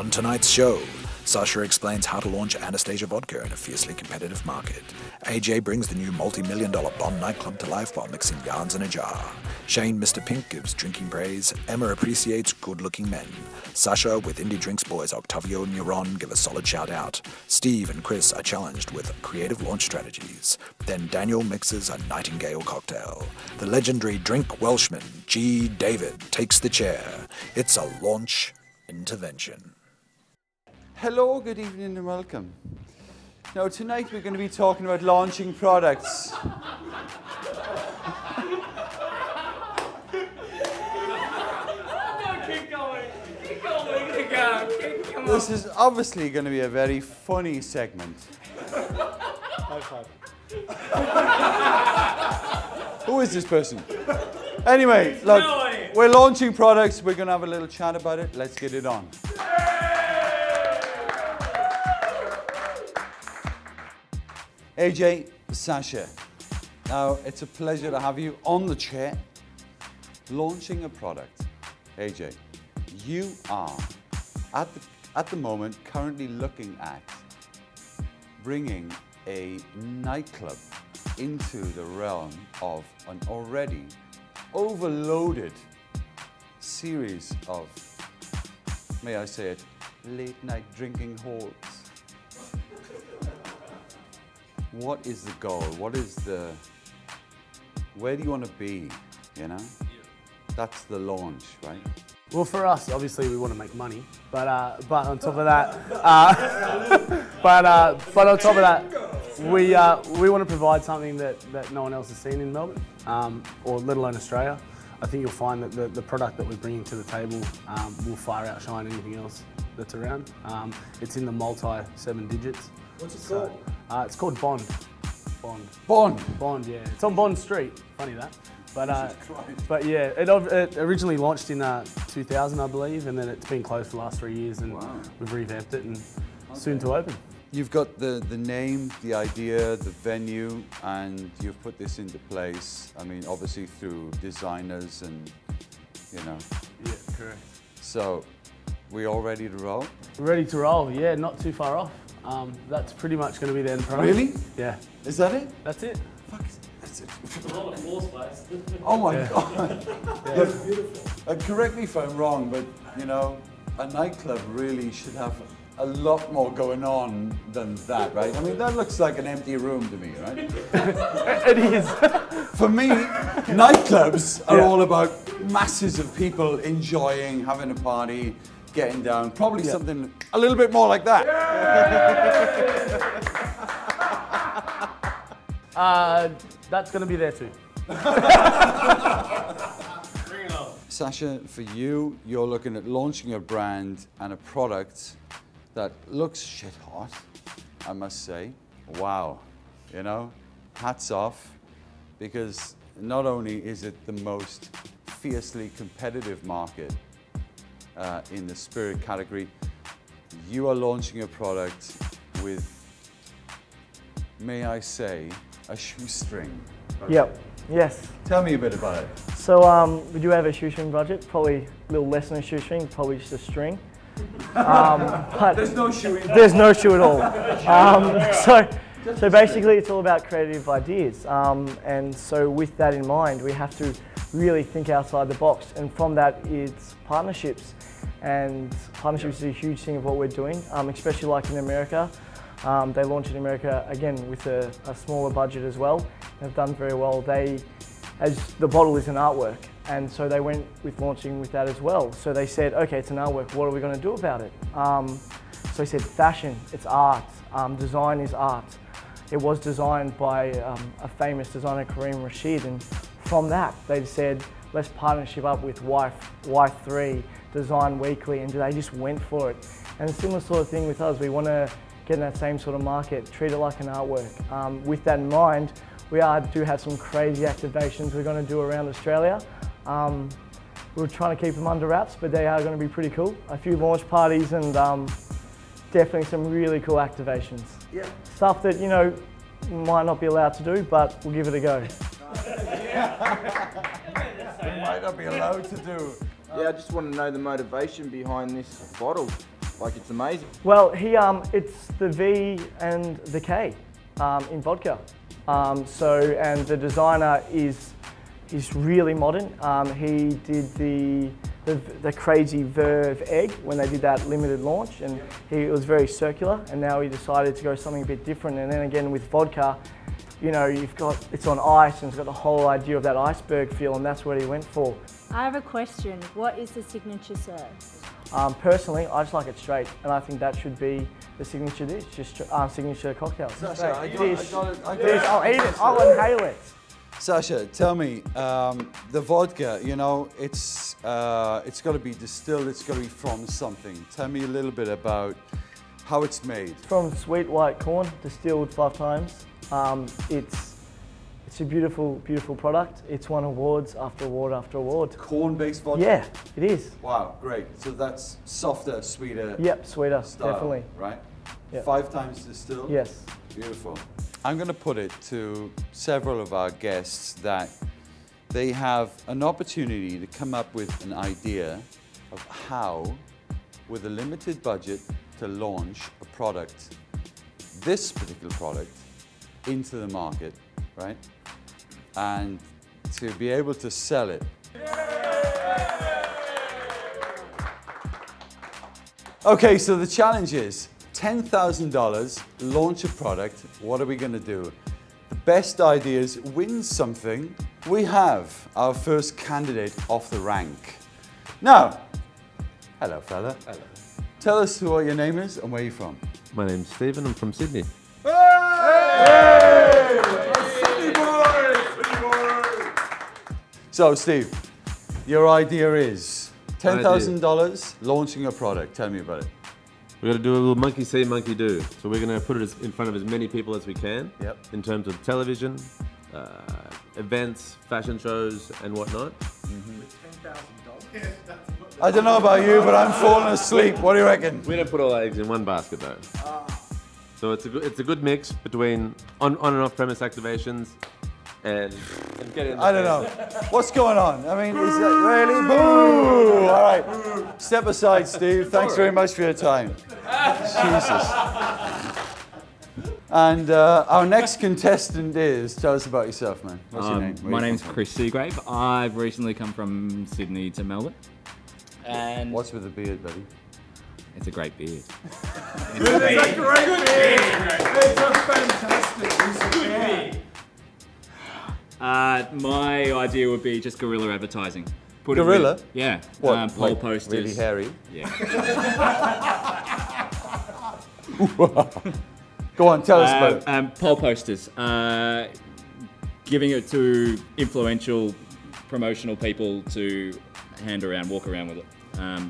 On tonight's show, Sacha explains how to launch Anastasia Vodka in a fiercely competitive market. AJ brings the new multi-million-dollar Bond nightclub to life while mixing yarns in a jar. Shane, Mr. Pink, gives drinking praise. Emma appreciates good-looking men. Sacha, with Indie Drinks boys Octavio and Yaron, give a solid shout-out. Steve and Chris are challenged with creative launch strategies. Then Daniel mixes a Nightingale Cocktail. The legendary drink Welshman, G. David, takes the chair. It's a launch intervention. Hello, good evening and welcome. Now tonight we're going to be talking about launching products. This is obviously going to be a very funny segment. Who is this person? Anyway, look, we're launching products. We're going to have a little chat about it. Let's get it on. AJ, Sacha, now it's a pleasure to have you on the chair launching a product. AJ, you are at the moment currently looking at bringing a nightclub into the realm of an already overloaded series of, may I say it, late night drinking halls. What is the goal? What is the, where do you want to be, you know? That's the launch, right? Well, for us, obviously, we want to make money, but on top of that, but on top of that, we want to provide something that no one else has seen in Melbourne, or let alone Australia. I think you'll find that the product that we're bringing to the table will far outshine anything else that's around. It's in the multi-7 digits. What's it called? It's called Bond. Bond, yeah. It's on Bond Street. Funny that. But yeah, it originally launched in 2000, I believe, and then it's been closed for the last 3 years, and we've revamped it and soon to open. You've got the name, the idea, the venue, and you've put this into place, I mean, obviously through designers and, you know. Yeah, correct. So, we all ready to roll? We're ready to roll, yeah, not too far off. That's pretty much going to be the end product. Really? Yeah. Is that it? That's it. Fuck, that's it. A lot of floor space. Oh my God. Yeah. That's beautiful. Correct me if I'm wrong, but you know, a nightclub really should have a lot more going on than that, right? I mean, that looks like an empty room to me, right? It is. For me, nightclubs are all about masses of people enjoying, having a party, getting down, probably something a little bit more like that. That's going to be there too. Bring it on. Sacha, for you, you're looking at launching a brand and a product that looks shit hot, I must say. Wow, you know, hats off, because not only is it the most fiercely competitive market in the spirit category, you are launching a product with, may I say, a shoestring. Yep. Yes. Tell me a bit about it. So we do have a shoestring budget, probably a little less than a shoestring, probably just a string. But There's no shoe in there. there's no shoe at all. So basically it's all about creative ideas. And so with that in mind, we have to really think outside the box. And from that, it's partnerships. And partnerships is a huge thing of what we're doing, especially like in America. They launched in America, again, with a smaller budget as well. They've done very well. As the bottle is an artwork, and so they went with launching with that as well. So they said, okay, it's an artwork, what are we going to do about it? So they said, fashion, it's art, design is art. It was designed by a famous designer, Kareem Rashid, and from that, they said, let's partnership up with Y3, Design Weekly, and they just went for it. And a similar sort of thing with us, we want to get in that same sort of market, treat it like an artwork. With that in mind, we do have some crazy activations we're going to do around Australia. We're trying to keep them under wraps, but they are going to be pretty cool. A few launch parties and definitely some really cool activations. Yeah. Stuff that, you know, might not be allowed to do, but we'll give it a go. We might not be allowed to do. Yeah, I just want to know the motivation behind this bottle. Like, it's amazing. Well, it's the V and the K in vodka. And the designer is really modern. He did the crazy Verve egg when they did that limited launch, and it was very circular, and now he decided to go something a bit different. And then again with vodka, you know, it's on ice and it's got the whole idea of that iceberg feel, and that's what he went for. I have a question. What is the signature serve? Personally, I just like it straight, and I think that should be the signature dish, just signature cocktail. Sacha, I'll eat it, I'll inhale it. Sacha, tell me, the vodka, you know, it's got to be distilled, it's got to be from something. Tell me a little bit about how it's made. It's from sweet white corn, distilled 5 times. It's a beautiful, beautiful product. It's won awards after award after award. Corn-based vodka? Yeah, it is. Wow, great. So that's softer, sweeter. Yep, sweeter, style, definitely. Right? Yep. 5 times distilled? Yes. Beautiful. I'm going to put it to several of our guests that they have an opportunity to come up with an idea of how, with a limited budget, to launch a product, this particular product, into the market, right? And to be able to sell it. Okay, so the challenge is $10,000, launch a product. What are we going to do? The best ideas win something. We have our first candidate off the rank. Now, hello fella. Hello. Tell us what your name is and where you're from. My name's Stephen, I'm from Sydney. Hey! Sydney boy! Sydney boy! So Steve, your idea is $10,000 launching a product. Tell me about it. We've got to do a little monkey see, monkey do. So we're going to put it in front of as many people as we can. Yep. In terms of television, events, fashion shows and whatnot. I don't know about you, but I'm falling asleep. What do you reckon? We don't put all our eggs in one basket though. So it's a good mix between on and off premise activations and getting. I don't know. What's going on? I mean, is that really? Boo! All right. Step aside, Steve. Thanks very much for your time. Jesus. And our next contestant is, tell us about yourself, man. What's your name? My name's Chris Seagrave. I've recently come from Sydney to Melbourne. And what's with the beard, buddy? It's a great beard. It's a great beard! It's a fantastic beard! My idea would be just guerrilla advertising. Guerrilla? Yeah. What? Pole like posters. really hairy? Yeah. Go on, tell us about it. Pole posters. Giving it to influential promotional people to hand around, walk around with it.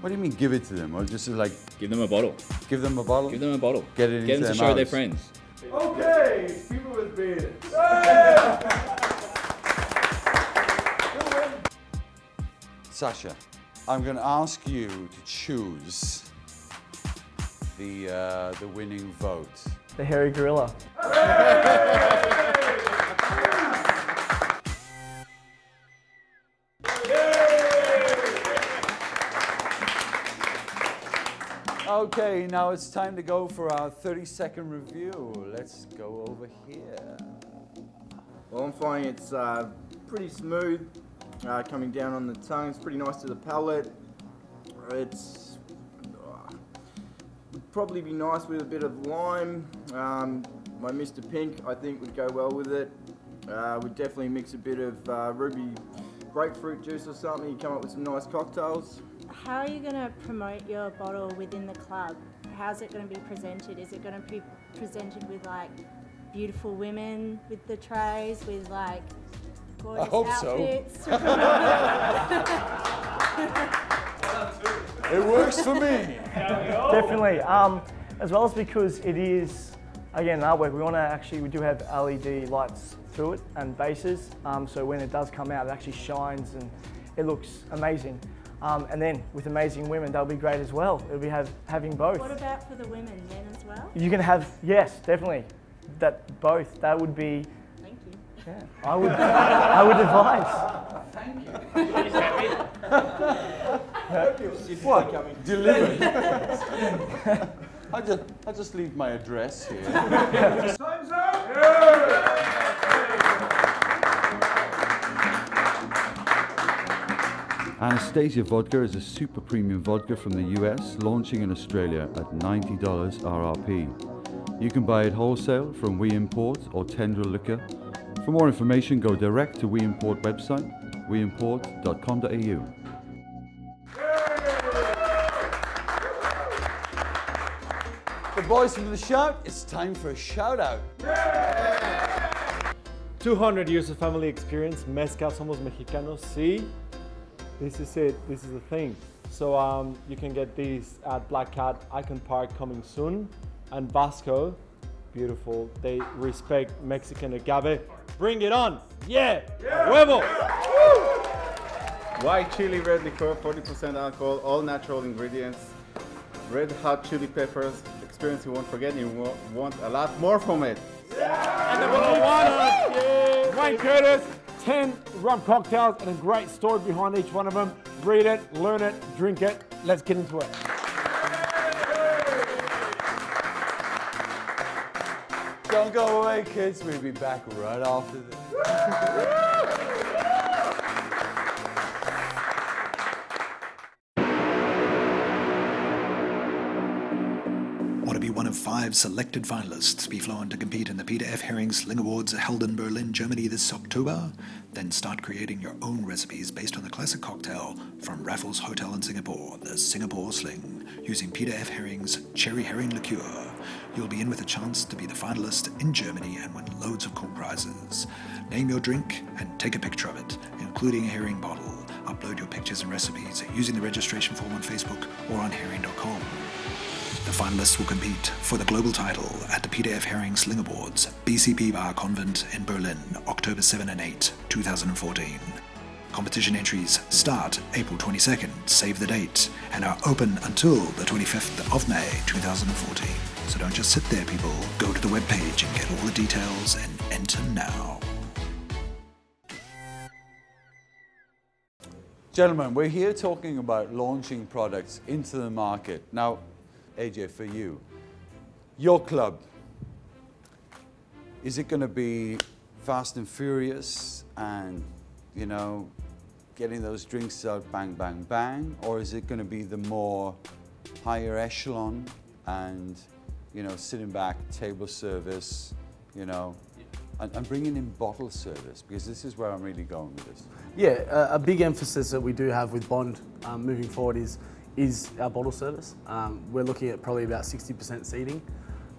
What do you mean give it to them? Or just like... Give them a bottle. Give them a bottle? Give them a bottle. Get it into them to show their friends. Okay, people with beards. Sacha, I'm going to ask you to choose the winning vote. The hairy gorilla. Okay, now it's time to go for our 30-second review. Let's go over here. Well, I'm finding it's pretty smooth, coming down on the tongue. It's pretty nice to the palate. It's would probably be nice with a bit of lime. My Mr. Pink, I think, would go well with it. Would definitely mix a bit of ruby grapefruit juice or something. You come up with some nice cocktails. How are you going to promote your bottle within the club? How's it going to be presented? Is it going to be presented with like beautiful women with the trays, with like gorgeous outfits? So. It works for me. Definitely. As well as because it is, again, artwork, we do have LED lights through it and bases. So when it does come out, it actually shines and it looks amazing. And then with amazing women, that'll be great as well. It'll be having both. What about for the women, men as well? You can have, yes, definitely. Both. That would be. Thank you. Yeah, I would advise. Thank you. What? Delivered? I just leave my address here. Time's up! Anastasia Vodka is a super premium vodka from the US, launching in Australia at $90 RRP. You can buy it wholesale from We Import or Tendril Liquor. For more information, go direct to We Import website, weimport.com.au. The boys from the shout, it's time for a shout out. 200 years of family experience, Mezcal Somos Mexicanos, sí. This is it, this is the thing. So you can get these at Black Cat, Icon Park coming soon. And Vasco, beautiful, they respect Mexican agave. Bring it on, yeah, huevo! White chili red liqueur, 40% alcohol, all natural ingredients. Red hot chili peppers, experience you won't forget, you want a lot more from it. And the bottle of water, Wayne Curtis, 10 rum cocktails and a great story behind each one of them. Read it, learn it, drink it. Let's get into it. Don't go away, kids. We'll be back right after this. Want to be one of 5 selected finalists, be flown to compete in the Peter F. Herring Sling Awards held in Berlin, Germany this October? Then start creating your own recipes based on the classic cocktail from Raffles Hotel in Singapore, the Singapore Sling, using Peter F. Herring's cherry herring liqueur. You'll be in with a chance to be the finalist in Germany and win loads of cool prizes. Name your drink and take a picture of it, including a herring bottle. Upload your pictures and recipes using the registration form on Facebook or on herring.com. The finalists will compete for the global title at the Peter F. Herring Sling Awards, BCP Bar Convent in Berlin, October 7 and 8, 2014. Competition entries start April 22nd, save the date, and are open until the 25th of May 2014. So don't just sit there, people. Go to the webpage and get all the details and enter now. Gentlemen, we're here talking about launching products into the market. Now, AJ, for you, your club, is it going to be fast and furious and, you know, getting those drinks out bang, bang, bang? Or is it going to be the more higher echelon and, you know, sitting back, table service, you know, and bringing in bottle service? Because this is where I'm really going with this. Yeah, a big emphasis that we do have with Bond moving forward is our bottle service. We're looking at probably about 60% seating.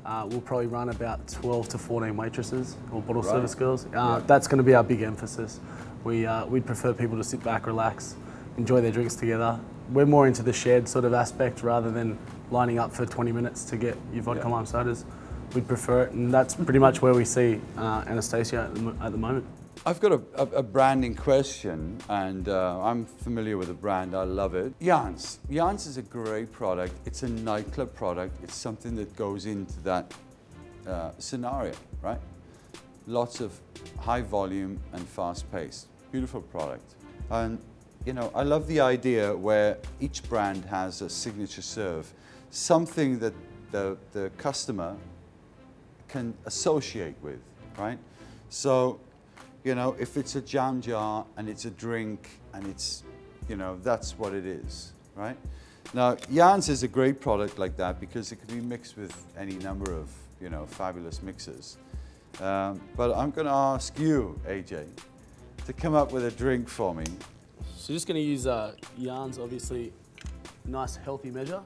We'll probably run about 12 to 14 waitresses or bottle service girls. That's going to be our big emphasis. We'd prefer people to sit back, relax, enjoy their drinks together. We're more into the shared sort of aspect rather than lining up for 20 minutes to get your vodka lime sodas. We'd prefer it, and that's pretty much where we see Anastasia at the moment. I've got a branding question, and I'm familiar with the brand. I love it. Jan's. Jan's is a great product. It's a nightclub product. It's something that goes into that scenario, right? Lots of high volume and fast paced. Beautiful product. And, you know, I love the idea where each brand has a signature serve, something that the customer can associate with, right? So, you know, if it's a jam jar and it's a drink and it's, you know, that's what it is, right? Now, Jan's is a great product like that because it can be mixed with any number of, you know, fabulous mixes. But I'm going to ask you, AJ, to come up with a drink for me. So just going to use Jan's, obviously, nice healthy measure.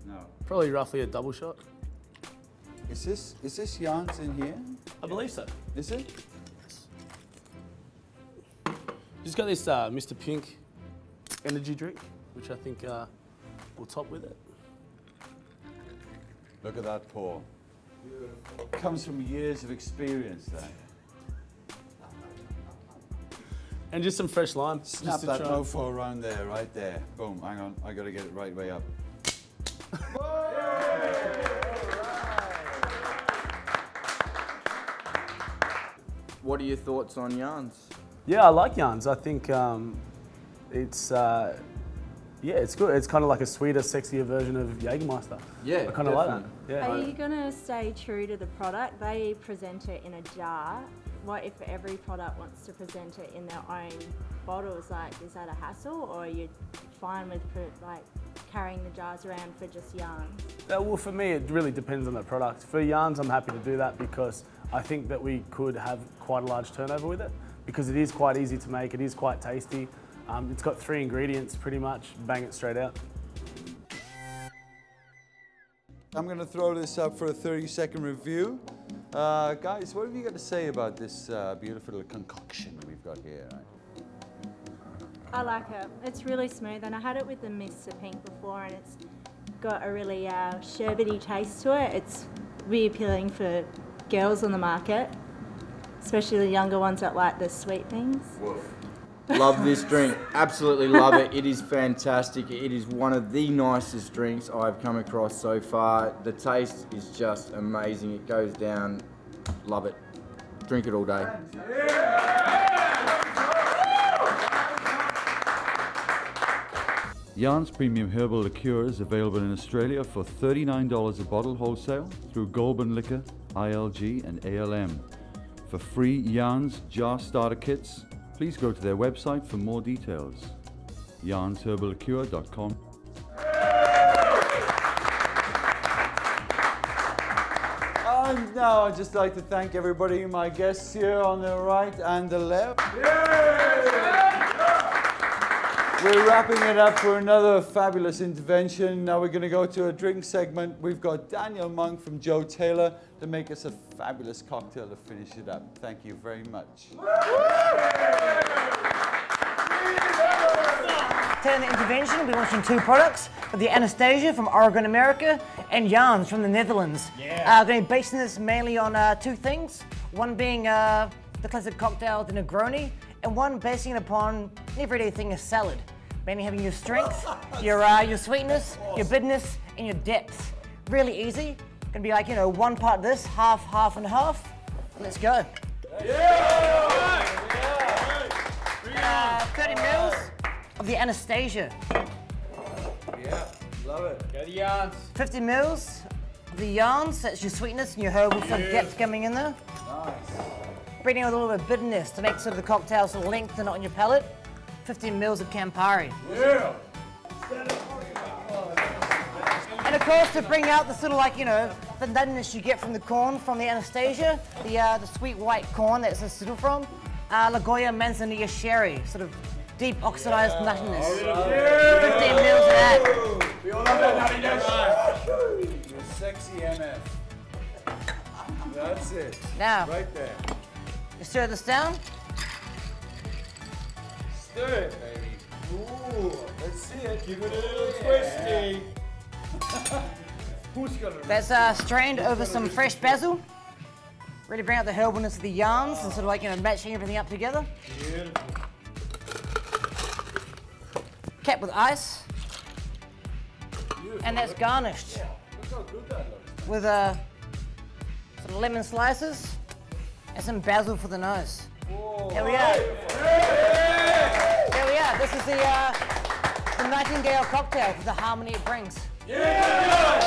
No. Probably roughly a double shot. Is this Jan's in here? I believe so. Is it? Just got this Mr. Pink energy drink, which I think will top with it. Look at that pour. Comes from years of experience there. And just some fresh lime. Snap that mofo around there, right there. Boom, hang on, I gotta get it right way up. What are your thoughts on Jan's? Yeah, I like Jan's. I think it's Yeah, it's good. It's kind of like a sweeter, sexier version of Jägermeister. Yeah, I kind of like that. Yeah. Are you going to stay true to the product? They present it in a jar. What if every product wants to present it in their own bottles? Like, is that a hassle, or are you fine with like carrying the jars around for just yarns? Well, for me, it really depends on the product. For yarns, I'm happy to do that because I think that we could have quite a large turnover with it because it is quite easy to make. It is quite tasty. It's got 3 ingredients, pretty much. Bang it straight out. I'm going to throw this up for a 30-second review. Guys, what have you got to say about this beautiful little concoction we've got here? I like it. It's really smooth, and I had it with the Mr. Pink before, and it's got a really sherbety taste to it. It's really appealing for girls on the market, especially the younger ones that like the sweet things. Woof. Love this drink, absolutely love it. It is fantastic. It is one of the nicest drinks I've come across so far. The taste is just amazing. It goes down, love it. Drink it all day. Yaron's premium herbal liqueur is available in Australia for $39 a bottle wholesale through Goulburn Liquor, ILG and ALM. For free Yaron's jar starter kits, please go to their website for more details. yarnsherballiqueur.com. And now I'd just like to thank everybody, my guests here on the right and the left. We're wrapping it up for another fabulous intervention. Now we're going to go to a drink segment. We've got Daniel Monk from Joe Taylor to make us a fabulous cocktail to finish it up. Thank you very much. Today in the intervention, we'll be launching 2 products. The Anastasia from Oregon, America, and Yarns from the Netherlands. Yeah. Going to be basing this mainly on 2 things. One being the classic cocktail, the Negroni, and one basing it upon the everyday thing, a salad. Mainly having your strength, your sweetness, your bitterness, and your depth. Really easy. Gonna be like, 1 part this, half and half. Let's go. 30 mils of the Anastasia. Yeah, love it. Go the Yarns. 50 mils of the Yarns. That's your sweetness and your herbal depth coming in there. Nice. Bringing in a little bit of bitterness to make sort of the cocktail sort of lengthen on your palate. 15 mils of Campari. Yeah. And of course, to bring out the sort of like, the nuttiness you get from the corn from the Anastasia, the sweet white corn that's sort of from, Lagoya Manzanilla Sherry, sort of deep oxidized nuttiness. 15 mils of that. We all love that nuttiness. You're sexy MF. That's it. Now, right there. You stir this down. Stir it, baby. Ooh, let's see it. Give it a little twisty. Who's gonna? That's strained over some fresh basil. Really bring out the herbalness of the Yarns and sort of like, matching everything up together. Beautiful. Capped with ice. And that's garnished Look how good that looks. with some lemon slices and some basil for the nose. Whoa. There we are. There we are. This is the Nightingale Cocktail for the harmony it brings. Yeah!